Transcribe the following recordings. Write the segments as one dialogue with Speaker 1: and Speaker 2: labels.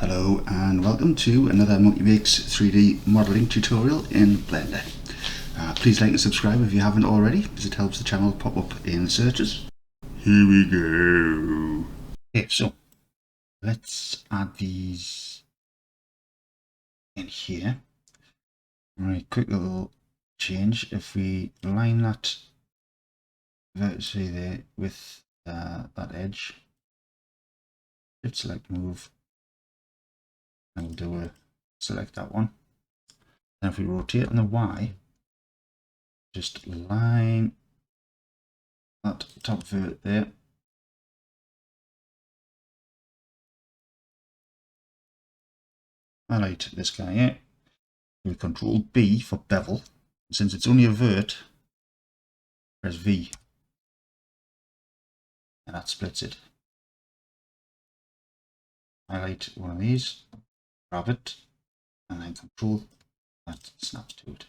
Speaker 1: Hello and welcome to another Monkey Makes 3D modelling tutorial in Blender. Please like and subscribe if you haven't already, because it helps the channel pop up in searches. Here we go. Okay, so let's add these in here. Right, quick little change. If we line that vertically there with that edge, shift select move, and we'll do a select that one. And if we rotate on the Y, just line that top vert there. Highlight this guy here. Do Control B for bevel. Since it's only a vert, press V. And that splits it. Highlight one of these, grab it, and then Control, that snaps to it.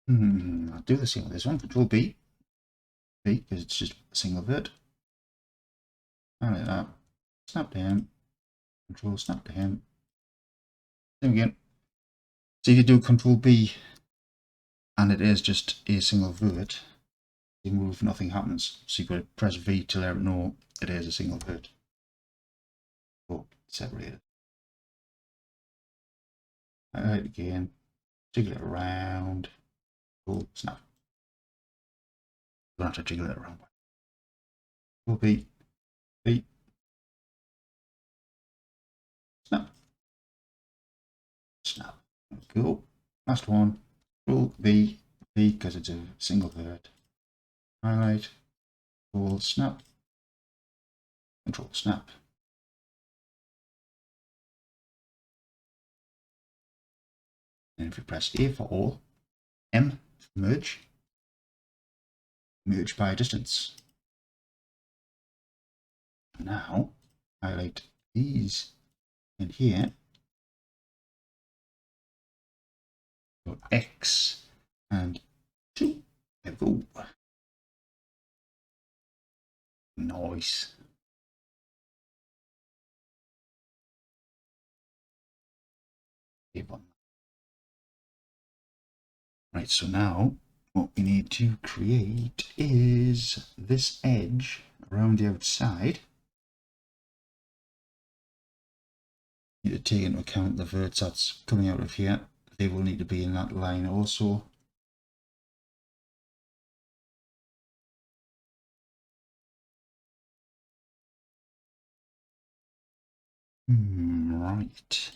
Speaker 1: I'll do the same with this one. Control B, because it's just a single vert. Highlight that, snap to him, Control, snap to him. Same again. So if you do Control B and it is just a single vert, you move, nothing happens. So you've got to press V to let it know it is a single vert. Oh, separated. Highlight again, jiggle it around. Oh, snap. Don't have to jiggle it around. Control B, B, snap, snap. Go. Last one. Control V, V because it's a single vert. Highlight. Control snap. Control snap. And if you press A for all, M for merge, merge by distance. Now highlight these in here. Go X and 2. There we go. Nice. Right, so now what we need to create is this edge around the outside. You need to take into account the verts that's coming out of here. They will need to be in that line also. Right.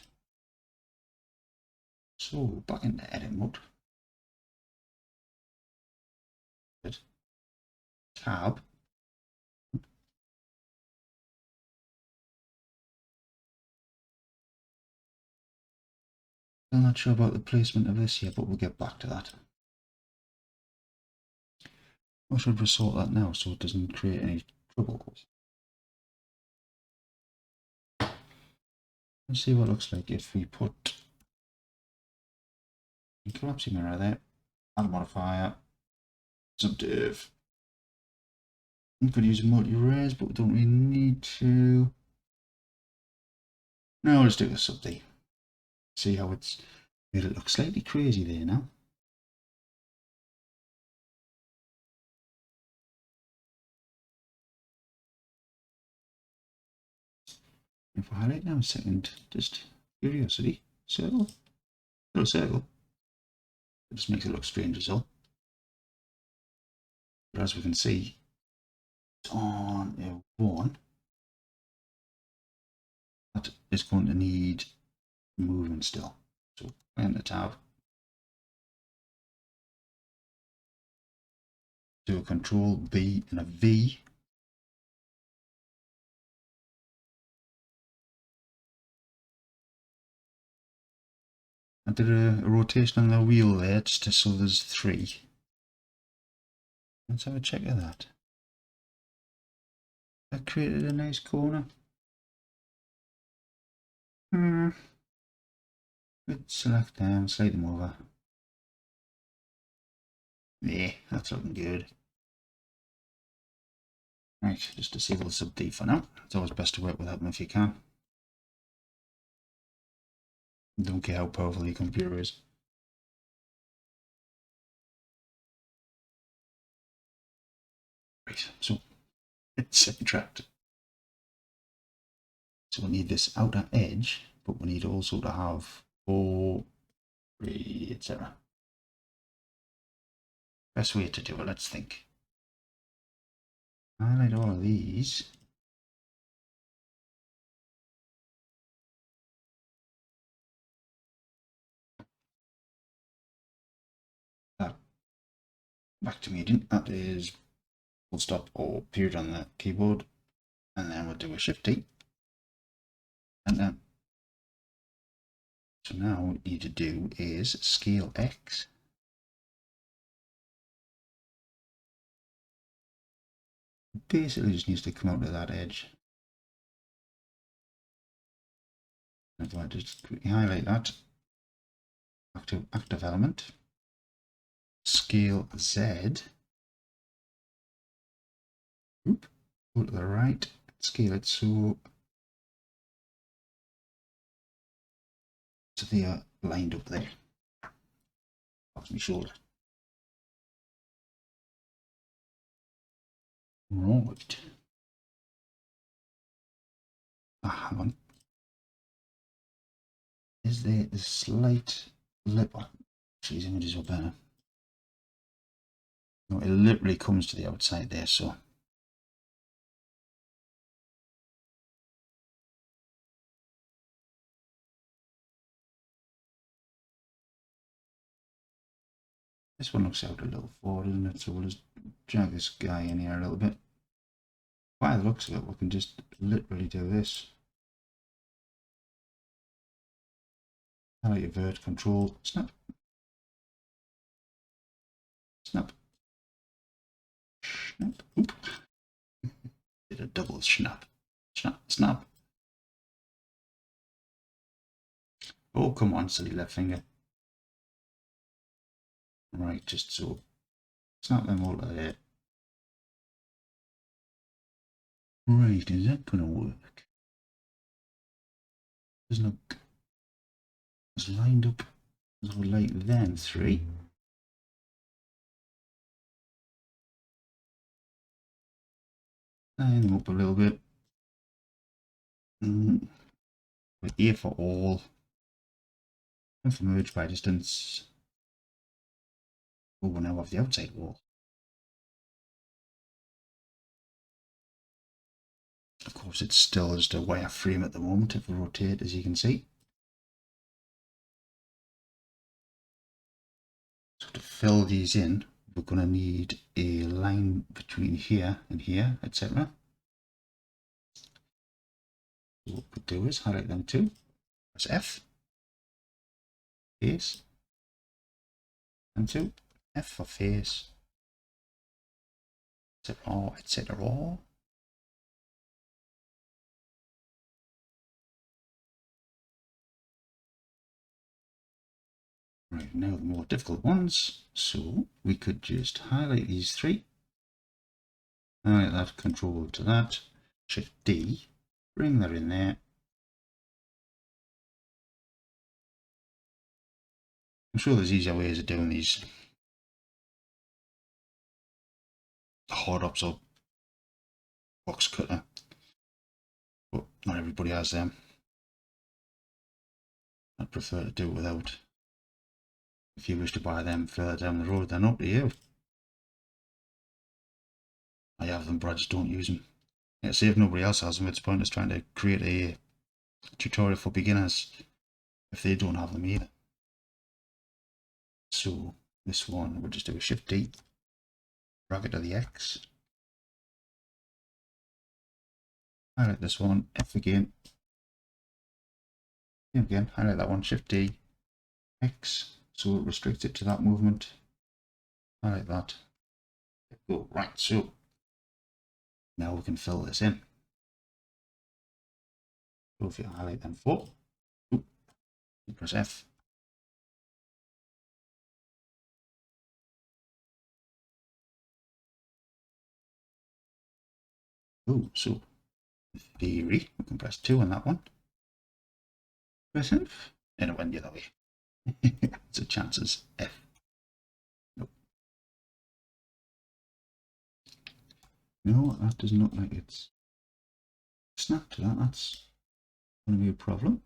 Speaker 1: So back into edit mode. Good. Tab. I'm not sure about the placement of this here, but we'll get back to that. I should resort that now so it doesn't create any trouble. Let's see what it looks like if we put a collapsing mirror there, add a modifier, subdiv. We could use a multi-res, but we don't really need to. No, let's do the subdiv. See how it's made it look slightly crazy there now. If I highlight now a second, just curiosity, circle, little circle. It just makes it look strange as well. But as we can see, on a 1, that is going to need movement still. So enter tab, do a Control B and a V. I did a rotation on the wheel there just so there's 3. Let's have a check of that. That created a nice corner. Let's select them, slide them over. Yeah, that's looking good. Right, just disable the sub D for now. It's always best to work without them if you can. Don't care how powerful your computer is. Right, so it's subtract. So we need this outer edge, but we need also to have 4, 3, etc. Best way to do it, let's think. Highlight all of these. That back to median. That is full stop or period on the keyboard. And then we'll do a Shift T. And then so now what we need to do is scale X. Basically just needs to come out of that edge. If I just quickly highlight that, back to active element, scale Z, go to the right, scale it so they are lined up there. That's my shoulder. Right. Hang on. Is there a slight lip? These images are better. No, it literally comes to the outside there, so. This one looks out a little forward, doesn't it? So we'll just drag this guy in here a little bit. By the looks of it, we can just literally do this. Highlight your vert, control, snap. Snap. Snap. Oop. Did a double snap. Snap. Snap. Oh, come on, silly left finger. Right, just so. Snap them all out there. Right, is that going to work? Doesn't look as lined up as I would like them three. Line them up a little bit. But here for all. And for merge by distance. Oh, we now have the outside wall. Of course, it's still just a wireframe at the moment if we rotate, as you can see. So to fill these in, we're going to need a line between here and here, etc. So what we do is highlight them too. Press F, face, and 2, F for face, etc., etc. Right, now the more difficult ones. So we could just highlight these three. Highlight that, control to that, Shift D, bring that in there. I'm sure there's easier ways of doing these. Hard ups or box cutter, but not everybody has them. I'd prefer to do it without. If you wish to buy them further down the road, then up to you. I have them, but I just don't use them. Yeah, see if nobody else has them, it's pointless trying to create a tutorial for beginners if they don't have them either. So this one, we'll just do a Shift D, drag it to the X. Highlight this one, F again. Again, highlight that one, Shift D, X. So it restricts it to that movement. Highlight that. Go right. So now we can fill this in. So if you highlight them 4, press F. Oh, so in theory, we can press 2 on that one. Press F, and it went the other way. So chances F. Nope. No, that doesn't look like it's snapped to that. That's going to be a problem.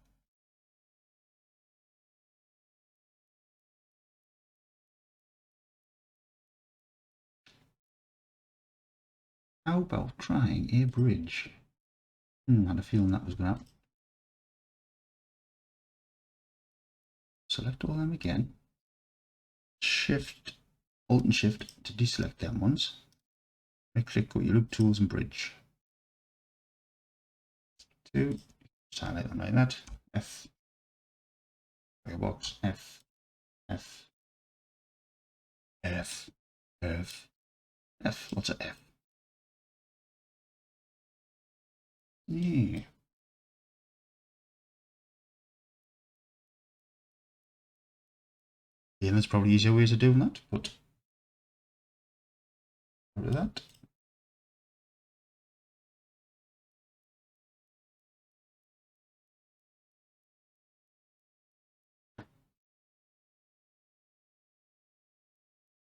Speaker 1: How about trying a bridge? I had a feeling that was going to happen. Select all them again. Shift, Alt and Shift to deselect them ones. Right click, go to your loop tools and bridge. 2, just highlight them like that. F, firebox, F, F, F, F, F, lots of F. Yeah. Yeah, there's probably easier ways of doing that, but rid of that.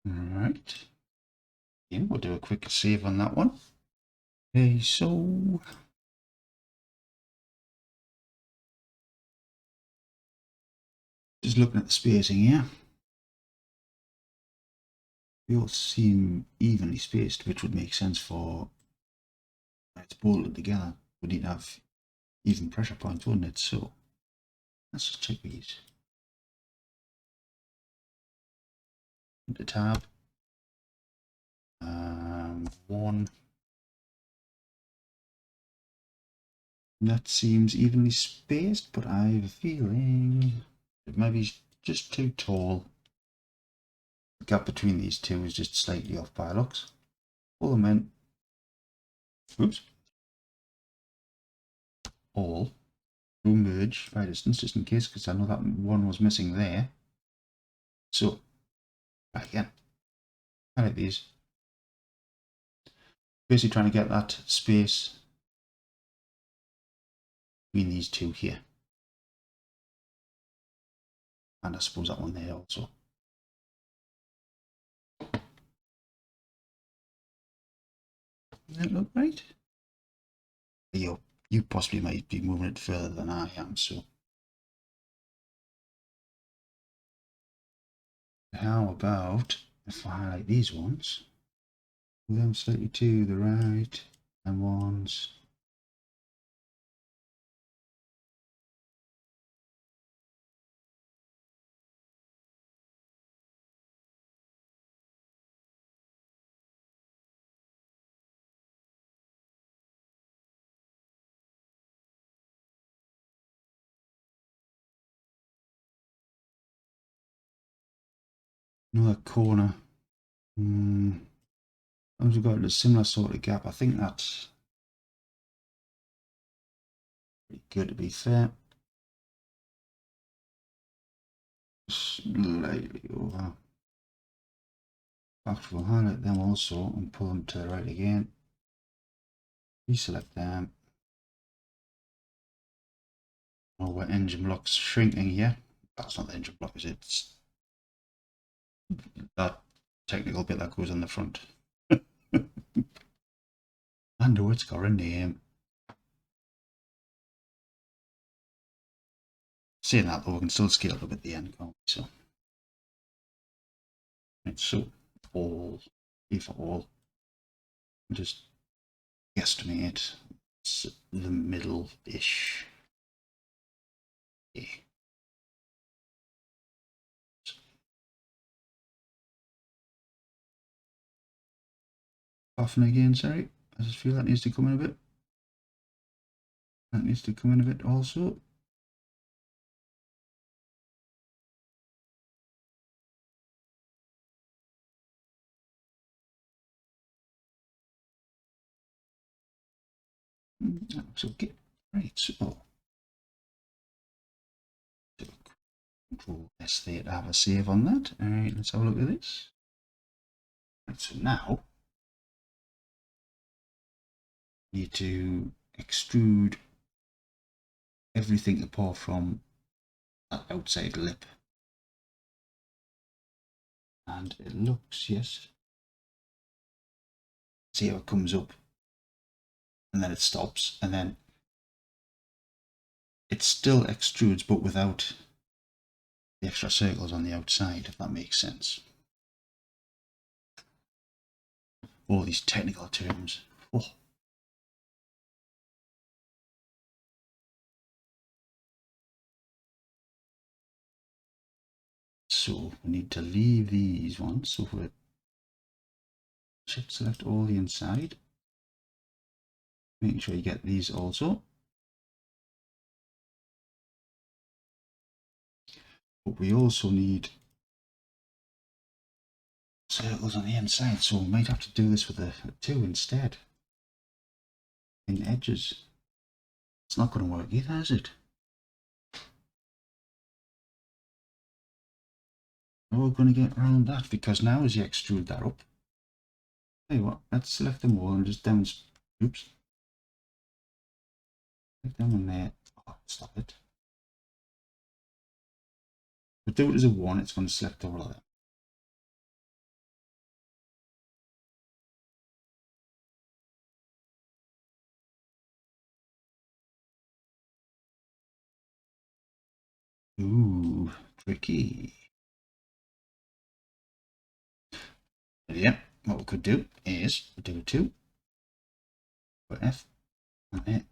Speaker 1: Alright. Yeah, we'll do a quick save on that one. Okay, so just looking at the spacing here. They all seem evenly spaced, which would make sense for it's bolted together. We need to have even pressure points, wouldn't it? So let's just check these. The tab. 1. That seems evenly spaced, but I have a feeling it might be just too tall. The gap between these two is just slightly off by looks. Pull them in. Oops. All. We'll merge by distance just in case, because I know that one was missing there. So, back again. Highlight these. Basically trying to get that space between these two here. And I suppose that one there also. Does that look right? You possibly might be moving it further than I am, so. How about if I highlight these ones, move them slightly to the right, and ones. Another corner. We've got a similar sort of gap. I think that's pretty good to be fair. Slightly over. Back we'll highlight them also and pull them to the right again. Deselect them. Oh, our engine block's shrinking here. That's not the engine block, is it? It's that technical bit that goes on the front. I know it's got a name. Saying that though, we can still scale it up at the end, can't we? So, right, so all, if all, just guesstimate it's the middle-ish. Okay. Often again, sorry. I just feel that needs to come in a bit. That needs to come in a bit also. That looks okay. Right, so Control S there to have a save on that. Alright, let's have a look at this. Right, so now Need to extrude everything apart from that outside lip. And it looks, yes. See how it comes up and then it stops, and then it still extrudes but without the extra circles on the outside, if that makes sense. All these technical terms. Oh. So we need to leave these ones. So we should select all the inside. Making sure you get these also. But we also need circles on the inside, so we might have to do this with a 2 instead. In edges. It's not going to work either, is it? How are we going to get around that? Because now as you extrude that up, tell you what, let's select them all and just demonstrate. Oops. Select them in there. Oh, stop it. If we do it as a 1, it's going to select all of them. Ooh, tricky. But yeah, what we could do is do a 2, put F on it,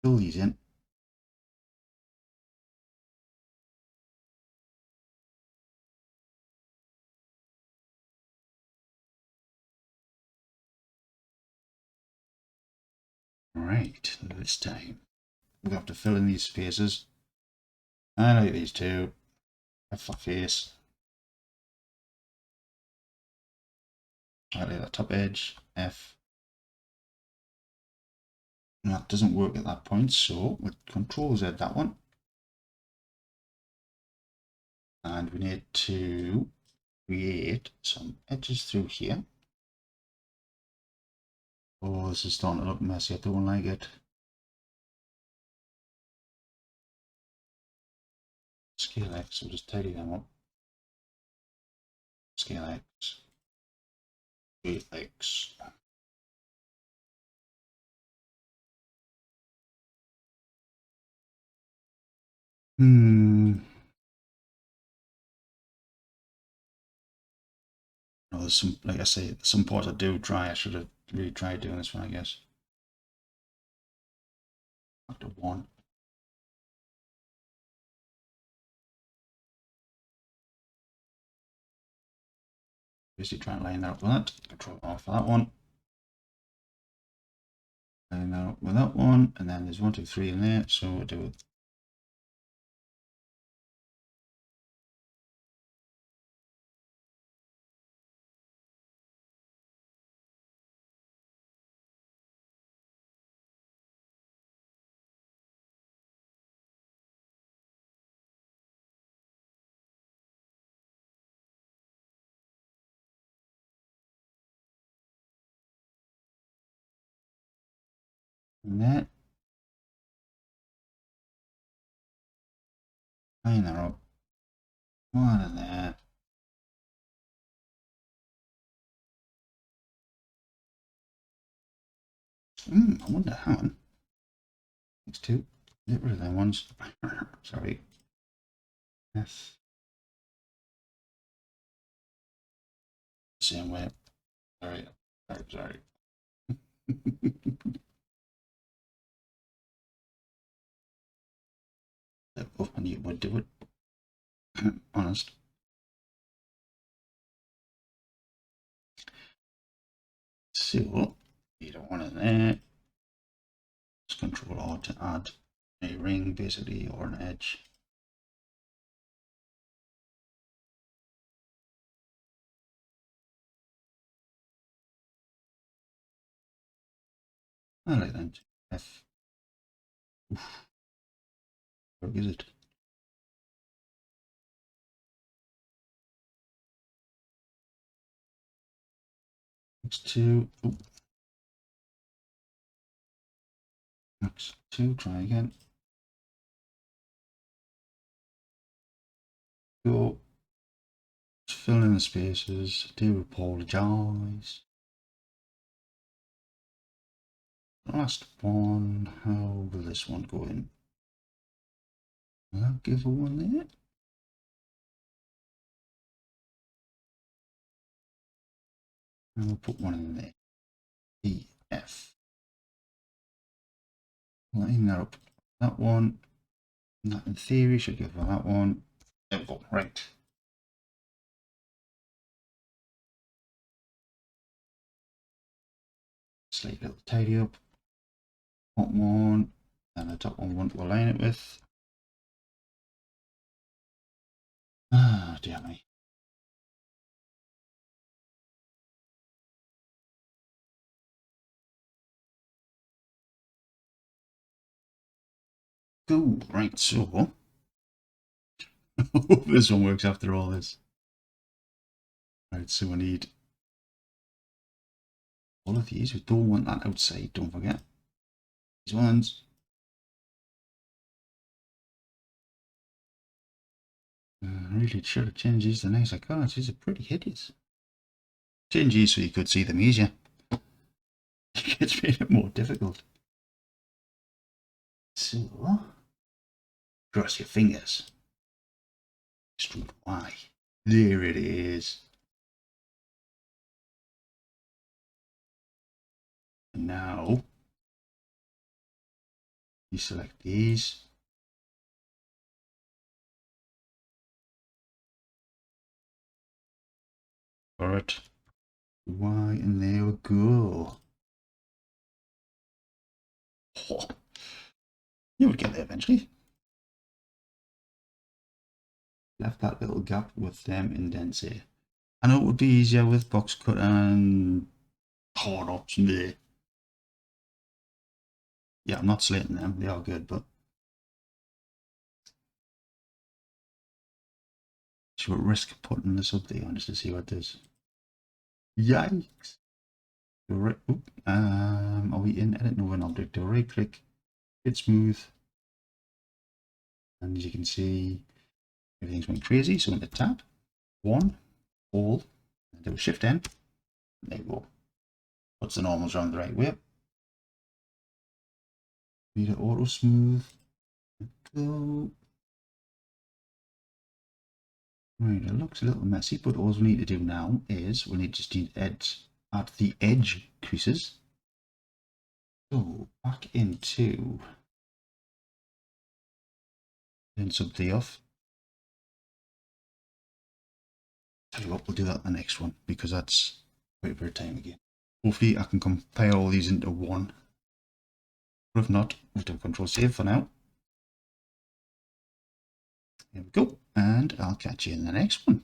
Speaker 1: fill these in. Right, this time we have to fill in these spaces. I like these two. F for face. I like that top edge. F. And that doesn't work at that point, so we Control Z that one. And we need to create some edges through here. Oh, this is starting to look messy. I don't like it. Scale X, we'll just tidy them up. Scale X. Scale X. Oh, there's some, like I say, some parts I do dry. I should have really tried doing this one, I guess. Factor 1. Basically try and line that up with that. Control R for that one. Line that up with that one. And then there's 1, 2, 3 in there. So we'll do it. And there. Line that up. One in there. I wonder how. Next two. Get rid of them ones. Sorry. F. Same way. Sorry. Sorry. Oh, I knew it would do it. Honest. So, you don't want it there. Just Control R to add a ring, basically, or an edge. I like that. F. Oof. Where is it? Next two. Looks 2, try again. Go. Just fill in the spaces. Do apologise. Last one. How will this one go in? Will I give a one there? And we'll put one in there. EF. Line that up. That one. That in theory should give her that one. There we go. Right. Slight little tidy up. Top one. And the top one we want to align it with. Ah, dear me. Cool. Right, so hope this one works after all this. Right, so we need all of these. We don't want that outside, don't forget. These ones. I really should have changed these to nicer cards. These are pretty hideous. Change these so you could see them easier. It's made it more difficult. So, cross your fingers. Extrude Y. There it is. And now, you select these. Alright. Y, and there we go. Oh, you would get there eventually. Left that little gap with them indents here. I know it would be easier with box cut and hard option there. Yeah, I'm not slating them, they are good, but should we risk putting this up there just to see what it does? Yikes! Right, are we in edit? No, we're not. Do a right click, hit smooth, and as you can see, everything's going crazy. So into tab, one, all, and do a shift N. There you go. Puts the normals around the right way. Need it auto smooth. Go. Right, it looks a little messy, but all we need to do now is we need to add the edge creases. So back into then sub the off. Tell you what, we'll do that in the next one because that's quite a bit of time again. Hopefully I can compile all these into one. But if not, we'll do Control Save for now. There we go, and I'll catch you in the next one.